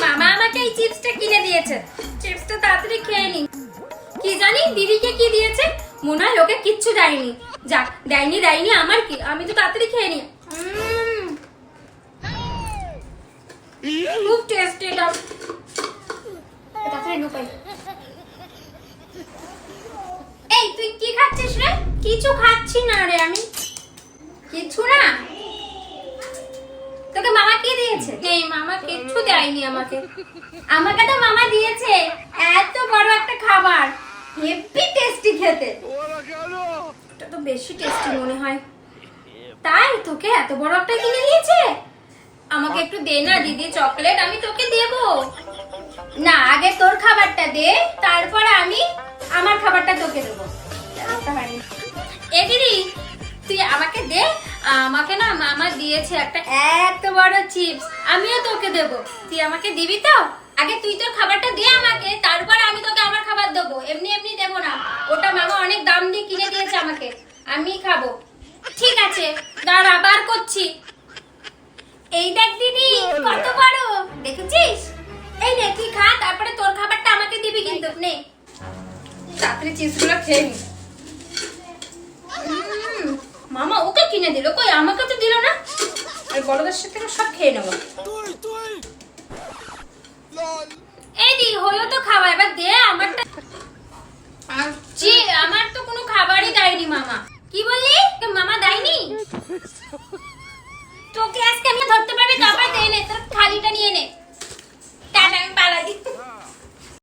মামা আমাকে এই চিপসটা কিনে দিয়েছে, চিপসটা তাড়াতাড়ি খেয়ে নি। কি জানি দিদিকে কি দিয়েছে, মনে হয় ওকে কিচ্ছু দেয়নি। যাক, দেয়নি আমার কি, আমি তো তাড়াতাড়ি খেয়ে নি। খুব টেস্টি এটা, তাড়াতাড়ি লুকাই। এই তুই কি খাচ্ছিস রে? কিছু খাচ্ছি না রে আমি, কিছু না। তোকে মামা কি দিয়েছে? নেই, মামা কিচ্ছু দেয়নি আমাকে। আমাকে তো মামা দিয়েছে এত বড় একটা খাবার, হেভি টেস্টি খেতে। এটা তো বেশি টেস্টি মনে হয়। তাই তোকে এত বড় একটা কিনে দিয়েছে? আমাকে একটু দে না দিদি চকলেট, আমি তোকে দেব। না, আগে তোর খাবারটা দে, তারপর আমি আমার খাবারটা তোকে দেবো। এ দিদি তুই আমাকে দে, আমাকে না মামা দিয়েছে একটা এত বড় চিপস, আমিও তোকে দেব। তুই আমাকে দিবি তো? আগে তুই তোর খাবারটা দে আমাকে, তারপর আমি তোকে আমার খাবার দেবো। এমনি এমনি দেবো না, ওটা মামা অনেক দাম দিয়ে কিনে দিয়েছে আমাকে, আমি খাবো। ঠিক আছে, দাঁড়া বার করছি। এই দেখ দিদি কত বড়, দেখেছিস? এই নে তুই খা, তারপরে তোর খাবারটা আমাকে দিবি কিন্তু। নে তাড়াতাড়ি চিপসগুলো খেয়ে নি। মামা ওকে কিনে দিল, কই আমাকে তো দিল না। আর বড়দের সাথে সব খেয়ে নেবো। এই দি হলো তো খাওয়া, এবার দে আমারটা। জি, আমার তো কোনো খাবারই দেয়নি মামা। কি বললি? মামা দেয়নি? তোকে আজকে আমি ধরতে পারবি, তারপর দে নে, তোর থালিটা নিয়ে নে।